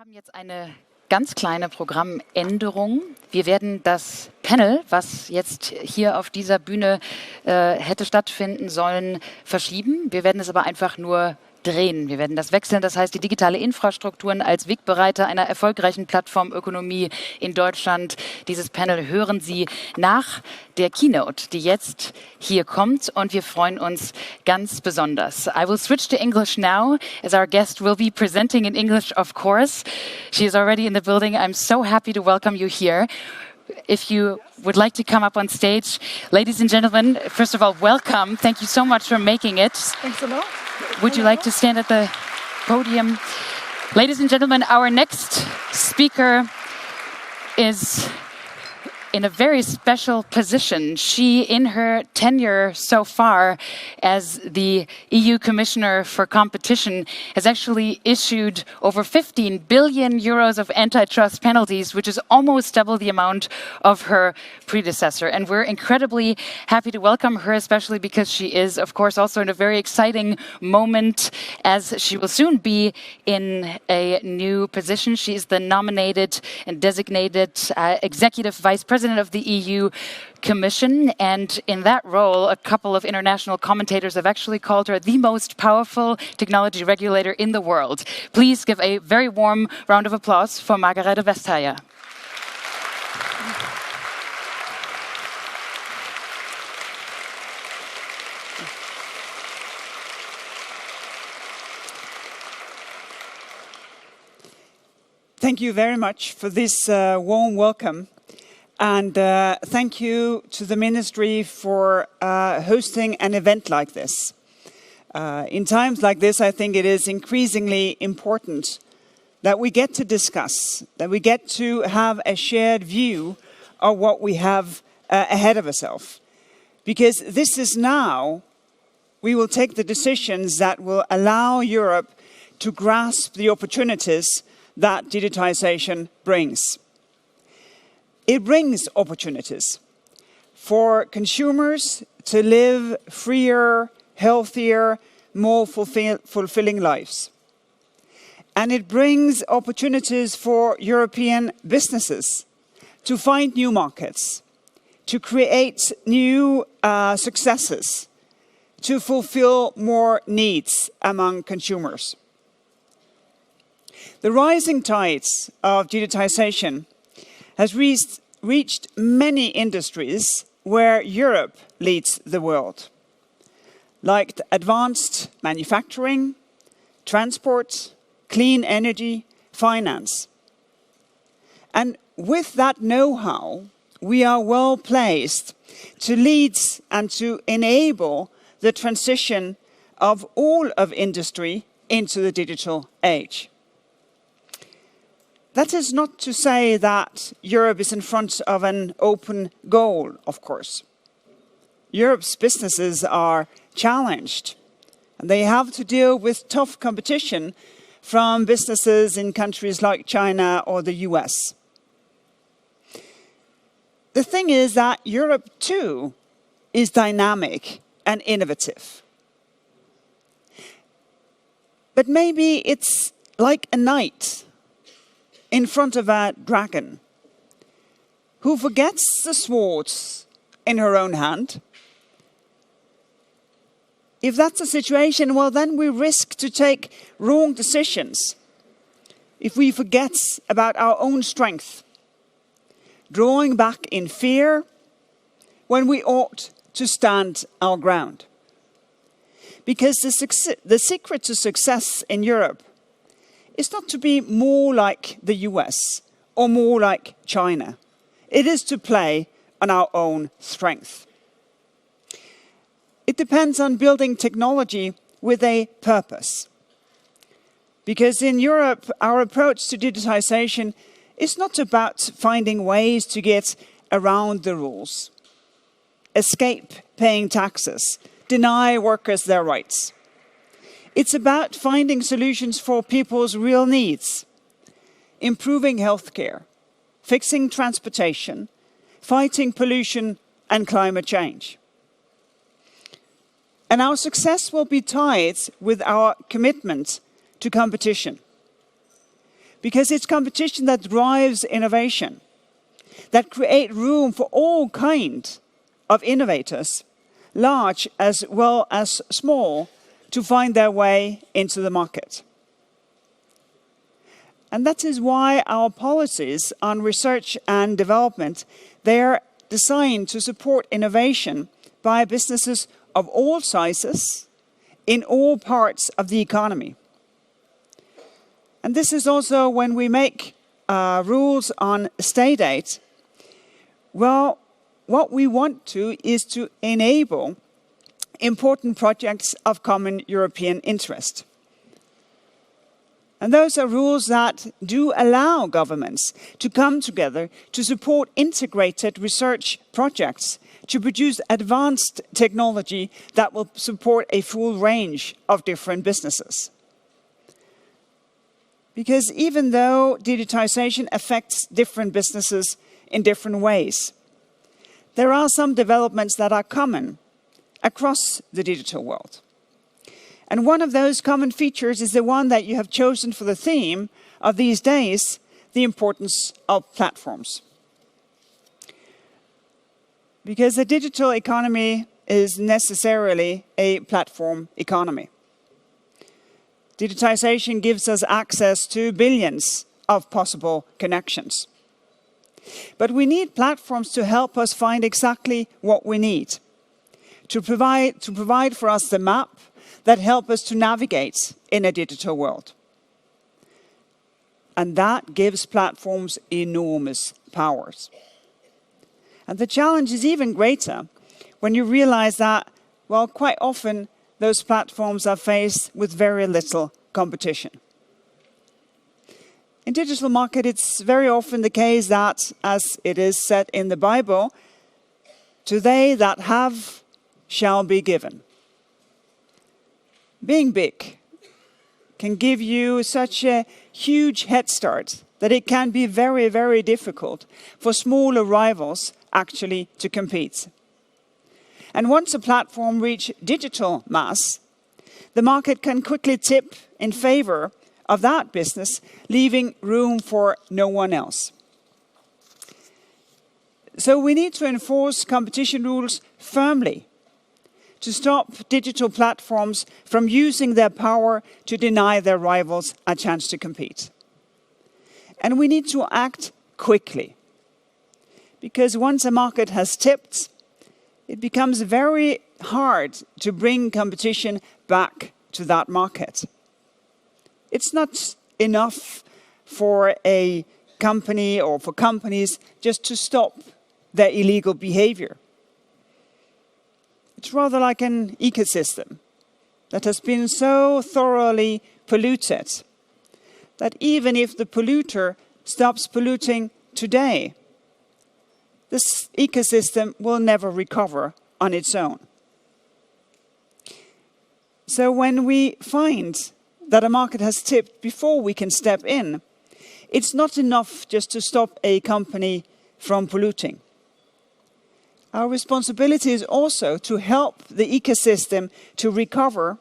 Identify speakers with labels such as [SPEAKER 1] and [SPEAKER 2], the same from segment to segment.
[SPEAKER 1] haben jetzt eine ganz kleine Programmänderung. Wir werden das Panel, was jetzt hier auf dieser Bühne hätte stattfinden sollen, verschieben. Wir werden es aber einfach nur drehen. Wir werden das wechseln. Das heißt, die digitale Infrastrukturen als Wegbereiter einer erfolgreichen Plattformökonomie in Deutschland. Dieses Panel hören Sie nach der Keynote, die jetzt hier kommt. Und wir freuen uns ganz besonders. I will switch to English now, as our guest will be presenting in English, of course. She is already in the building. I'm so happy to welcome you here. If you would like to come up on stage, ladies and gentlemen, first of all, welcome. Thank you so much for making it.
[SPEAKER 2] Thanks a lot.
[SPEAKER 1] Would you like to stand at the podium? Ladies and gentlemen, our next speaker is in a very special position. She, in her tenure so far as the EU Commissioner for Competition, has actually issued over 15 billion euros of antitrust penalties, which is almost double the amount of her predecessor. And we're incredibly happy to welcome her, especially because she is, of course, also in a very exciting moment, as she will soon be in a new position. She is the nominated and designated Executive Vice President of the EU Commission, and in that role, a couple of international commentators have actually called her the most powerful technology regulator in the world. Please give a very warm round of applause for Margrethe Vestager.
[SPEAKER 2] Thank you very much for this warm welcome. And thank you to the Ministry for hosting an event like this. In times like this, I think it is increasingly important that we get to discuss, that we get to have a shared view of what we have ahead of ourselves. Because this is now, we will take the decisions that will allow Europe to grasp the opportunities that digitization brings. It brings opportunities for consumers to live freer, healthier, more fulfilling lives. And it brings opportunities for European businesses to find new markets, to create new successes, to fulfill more needs among consumers. The rising tides of digitization has reached many industries where Europe leads the world, like advanced manufacturing, transport, clean energy, finance. And with that know-how, we are well placed to lead and to enable the transition of all of industry into the digital age. That is not to say that Europe is in front of an open goal, of course. Europe's businesses are challenged, and they have to deal with tough competition from businesses in countries like China or the US. The thing is that Europe, too, is dynamic and innovative. But maybe it's like a knight in front of a dragon, who forgets the swords in her own hand. If that's the situation, well, then we risk to take wrong decisions. If we forget about our own strength, drawing back in fear when we ought to stand our ground. Because the secret to success in Europe is not to be more like the US or more like China. It is to play on our own strength. It depends on building technology with a purpose. Because in Europe, our approach to digitization is not about finding ways to get around the rules, escape paying taxes, deny workers their rights. It's about finding solutions for people's real needs, improving healthcare, fixing transportation, fighting pollution and climate change. And our success will be tied with our commitment to competition. because it's competition that drives innovation, that create room for all kinds of innovators, large as well as small, to find their way into the market. And that is why our policies on research and development, they are designed to support innovation by businesses of all sizes in all parts of the economy. And this is also when we make rules on state aid. Well, what we want to is to enable important projects of common European interest. And those are rules that do allow governments to come together to support integrated research projects to produce advanced technology that will support a full range of different businesses. Because even though digitization affects different businesses in different ways, there are some developments that are common across the digital world. And one of those common features is the one that you have chosen for the theme of these days, the importance of platforms. Because the digital economy is necessarily a platform economy. Digitization gives us access to billions of possible connections. But we need platforms to help us find exactly what we need, to provide for us the map that help us to navigate in a digital world. And that gives platforms enormous powers. And the challenge is even greater when you realize that, well, quite often those platforms are faced with very little competition. In digital market, it's very often the case that, as it is said in the Bible, to they that have shall be given. Being big can give you such a huge head start that it can be very, very difficult for smaller rivals actually to compete. And once a platform reaches digital mass, the market can quickly tip in favor of that business, leaving room for no one else. So we need to enforce competition rules firmly to stop digital platforms from using their power to deny their rivals a chance to compete. And we need to act quickly, because once a market has tipped, it becomes very hard to bring competition back to that market. It's not enough for a company or for companies just to stop their illegal behavior. It's rather like an ecosystem that has been so thoroughly polluted that even if the polluter stops polluting today, this ecosystem will never recover on its own. So when we find that a market has tipped before we can step in, it's not enough just to stop a company from polluting. Our responsibility is also to help the ecosystem to recover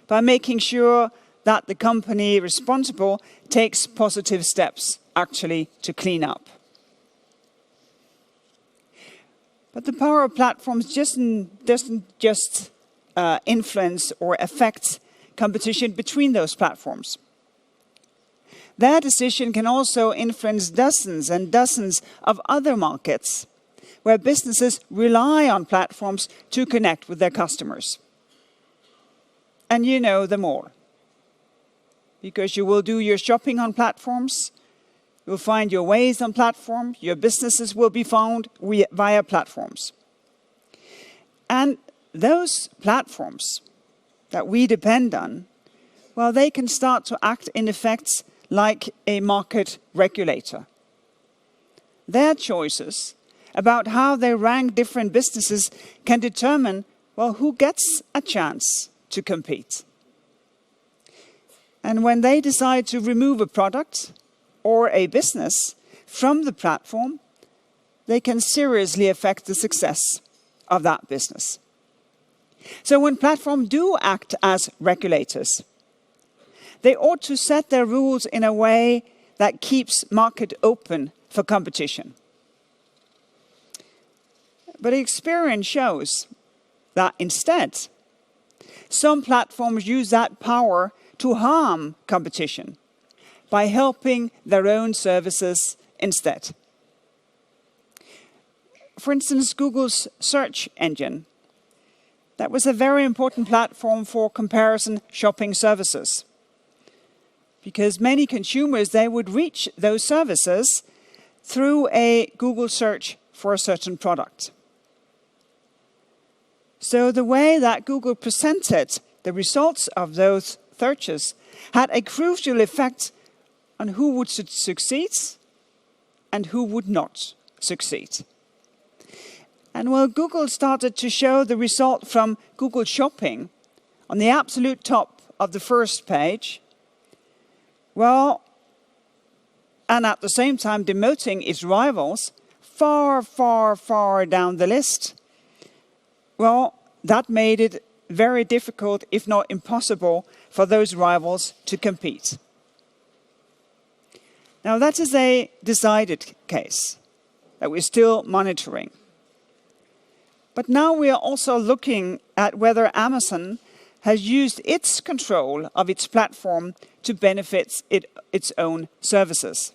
[SPEAKER 2] by making sure that the company responsible takes positive steps actually to clean up. But the power of platforms doesn't just influence or affect competition between those platforms. Their decision can also influence dozens and dozens of other markets where businesses rely on platforms to connect with their customers. And you know them all, because you will do your shopping on platforms, you'll find your ways on platforms, your businesses will be found via platforms. And those platforms that we depend on, well, they can start to act in effect like a market regulator. Their choices about how they rank different businesses can determine, well, who gets a chance to compete. And when they decide to remove a product or a business from the platform, they can seriously affect the success of that business. So when platforms do act as regulators, they ought to set their rules in a way that keeps market open for competition. But experience shows that instead, some platforms use that power to harm competition by helping their own services instead. For instance, Google's search engine. That was a very important platform for comparison shopping services, because many consumers, they would reach those services through a Google search for a certain product. So the way that Google presented the results of those searches had a crucial effect on who would succeed and who would not succeed. And while Google started to show the result from Google Shopping on the absolute top of the first page, well, and at the same time demoting its rivals far, far, far down the list, well, that made it very difficult, if not impossible, for those rivals to compete. Now, that is a decided case that we're still monitoring. But now we are also looking at whether Amazon has used its control of its platform to benefit its own services.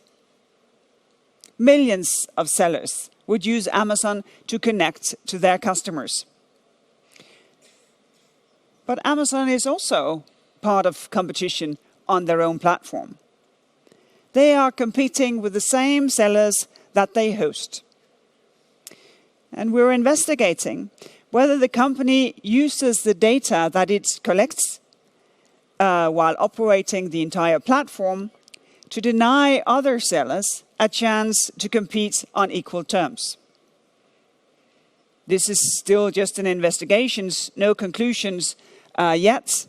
[SPEAKER 2] Millions of sellers would use Amazon to connect to their customers. But Amazon is also part of competition on their own platform. They are competing with the same sellers that they host. And we're investigating whether the company uses the data that it collects while operating the entire platform to deny other sellers a chance to compete on equal terms. This is still just an investigation, no conclusions yet.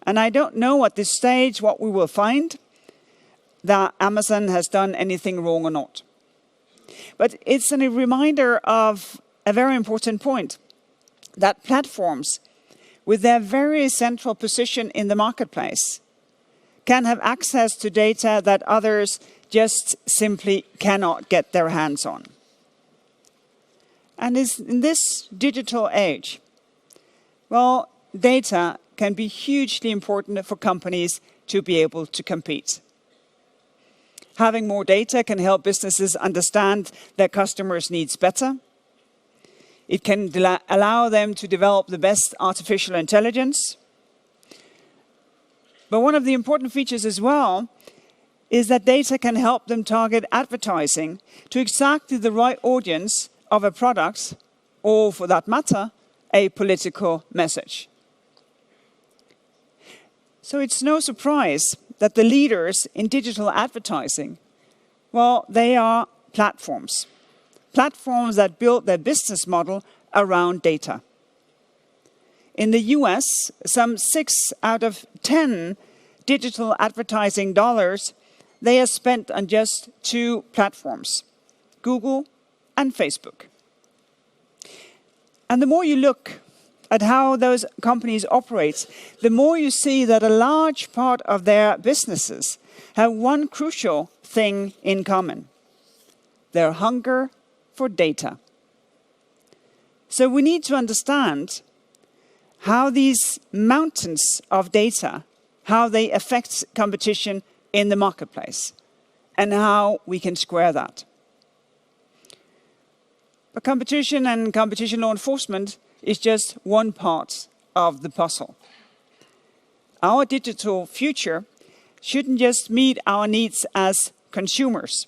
[SPEAKER 2] And I don't know at this stage what we will find, that Amazon has done anything wrong or not. But it's a reminder of a very important point, that platforms, with their very central position in the marketplace, can have access to data that others just simply cannot get their hands on. And in this digital age, well, data can be hugely important for companies to be able to compete. Having more data can help businesses understand their customers' needs better. It can allow them to develop the best artificial intelligence. But one of the important features as well is that data can help them target advertising to exactly the right audience of a product, or for that matter, a political message. So it's no surprise that the leaders in digital advertising, well, they are platforms. Platforms that build their business model around data. In the US, some 6 out of 10 digital advertising dollars, they are spent on just 2 platforms, Google and Facebook. And the more you look at how those companies operate, the more you see that a large part of their businesses have one crucial thing in common: their hunger for data. So we need to understand how these mountains of data, how they affect competition in the marketplace, and how we can square that. But competition and competition law enforcement is just one part of the puzzle. Our digital future shouldn't just meet our needs as consumers.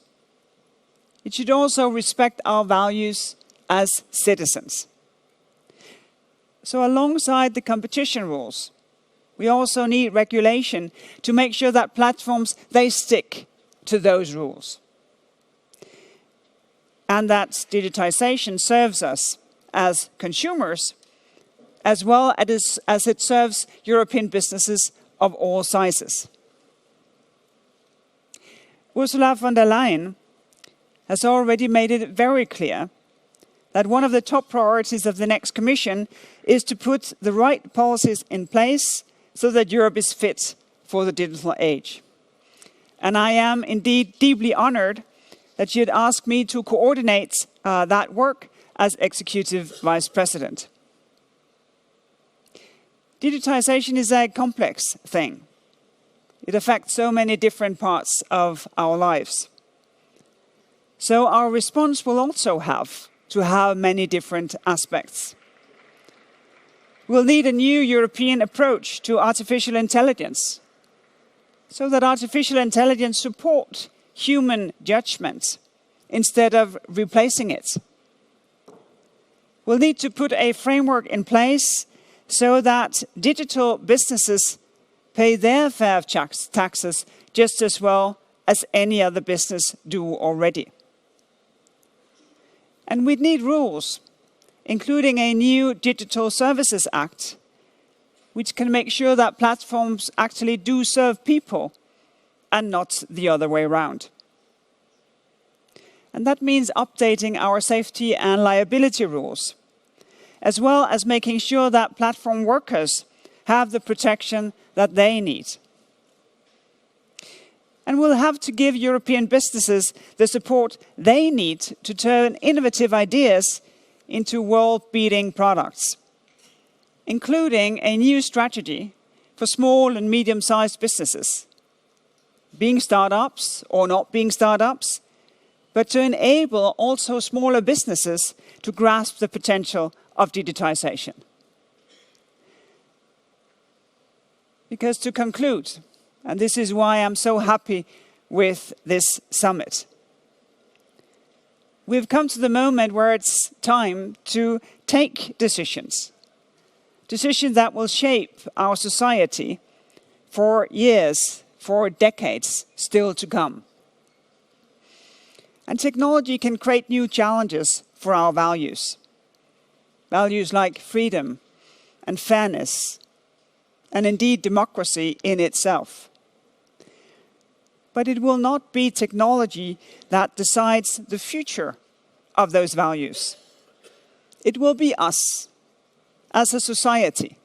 [SPEAKER 2] It should also respect our values as citizens. So alongside the competition rules, we also need regulation to make sure that platforms, they stick to those rules. And that digitization serves us as consumers, as well as it serves European businesses of all sizes. Ursula von der Leyen has already made it very clear that one of the top priorities of the next Commission is to put the right policies in place so that Europe is fit for the digital age. And I am indeed deeply honored that she had asked me to coordinate that work as Executive Vice President. Digitization is a complex thing. It affects so many different parts of our lives. So our response will also have to have many different aspects. We'll need a new European approach to artificial intelligence, so that artificial intelligence supports human judgment instead of replacing it. We'll need to put a framework in place so that digital businesses pay their fair taxes just as well as any other business do already. And we'd need rules, including a new Digital Services Act, which can make sure that platforms actually do serve people and not the other way around. And that means updating our safety and liability rules, as well as making sure that platform workers have the protection that they need. And we'll have to give European businesses the support they need to turn innovative ideas into world-beating products, including a new strategy for small and medium-sized businesses, being startups or not being startups, but to enable also smaller businesses to grasp the potential of digitization. Because to conclude, and this is why I'm so happy with this summit, we've come to the moment where it's time to take decisions. Decisions that will shape our society for years, for decades still to come. And technology can create new challenges for our values. Values like freedom and fairness, and indeed democracy in itself. But it will not be technology that decides the future of those values. It will be us, as a society,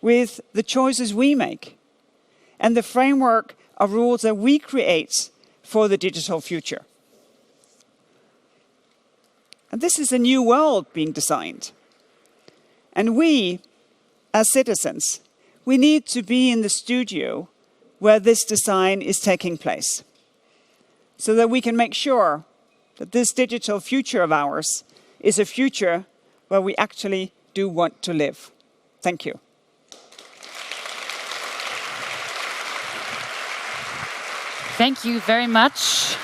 [SPEAKER 2] with the choices we make and the framework of rules that we create for the digital future. And this is a new world being designed. And we, as citizens, we need to be in the studio where this design is taking place, so that we can make sure that this digital future of ours is a future where we actually do want to live. Thank you.
[SPEAKER 1] Thank you very much,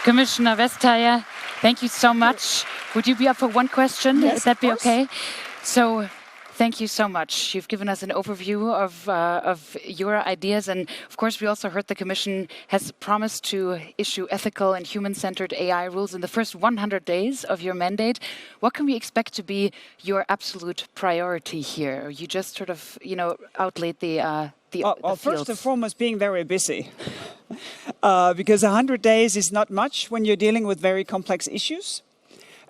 [SPEAKER 1] Commissioner Vestager. Thank you so much. Would you be up for one question?
[SPEAKER 2] Yes,
[SPEAKER 1] Would that be
[SPEAKER 2] of course.
[SPEAKER 1] okay? So, thank you so much. You've given us an overview of your ideas. And of course, we also heard the Commission has promised to issue ethical and human-centered AI rules in the first 100 days of your mandate. What can we expect to be your absolute priority here? You just sort of, outlaid the
[SPEAKER 2] Well, first and
[SPEAKER 1] fields.
[SPEAKER 2] foremost, being very busy. Because 100 days is not much when you're dealing with very complex issues.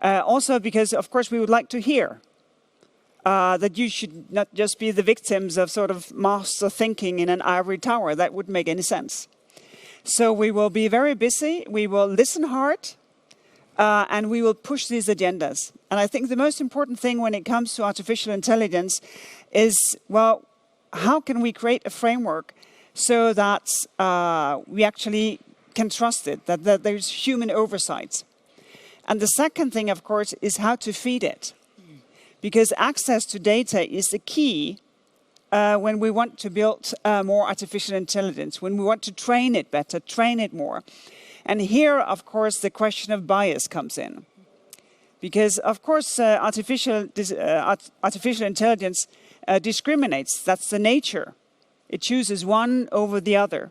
[SPEAKER 2] Also because, of course, we would like to hear that you should not just be the victims of sort of master thinking in an ivory tower. That wouldn't make any sense. So we will be very busy. We will listen hard. And we will push these agendas. And I think the most important thing when it comes to artificial intelligence is, well, how can we create a framework so that we actually can trust it, that there's human oversight? And the second thing, of course, is how to feed it. Because access to data is the key when we want to build more artificial intelligence, when we want to train it better, train it more. And here, of course, the question of bias comes in. Because, of course, artificial intelligence discriminates. That's the nature. It chooses one over the other.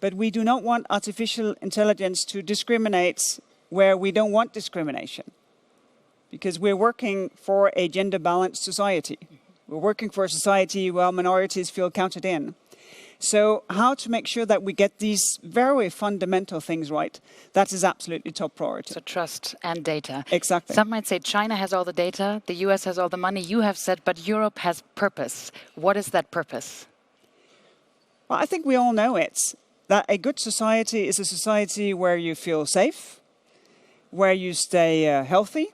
[SPEAKER 2] But we do not want artificial intelligence to discriminate where we don't want discrimination. Because we're working for a gender-balanced society. We're working for a society where minorities feel counted in. So how to make sure that we get these very fundamental things right, that is absolutely top priority.
[SPEAKER 1] So trust and data.
[SPEAKER 2] Exactly.
[SPEAKER 1] Some might say China has all the data, the US has all the money, you have said, but Europe has purpose. What is that purpose?
[SPEAKER 2] Well, I think we all know it, that a good society is a society where you feel safe, where you stay healthy,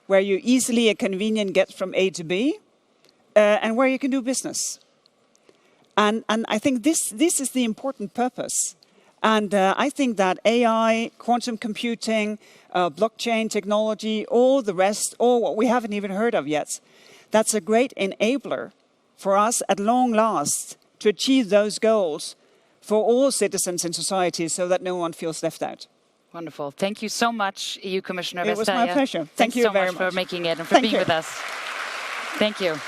[SPEAKER 2] where you easily and convenient get from A to B, and where you can do business. And I think this is the important purpose. And I think that AI, quantum computing, blockchain technology, all the rest, all what we haven't even heard of yet, that's a great enabler for us at long last to achieve those goals for all citizens in society so that no one feels left out.
[SPEAKER 1] Wonderful. Thank you so much, EU Commissioner Vestager.
[SPEAKER 2] It was my pleasure.
[SPEAKER 1] Thank you
[SPEAKER 2] very
[SPEAKER 1] so much for making it and for
[SPEAKER 2] Thank
[SPEAKER 1] being
[SPEAKER 2] you.
[SPEAKER 1] with us. Thank you.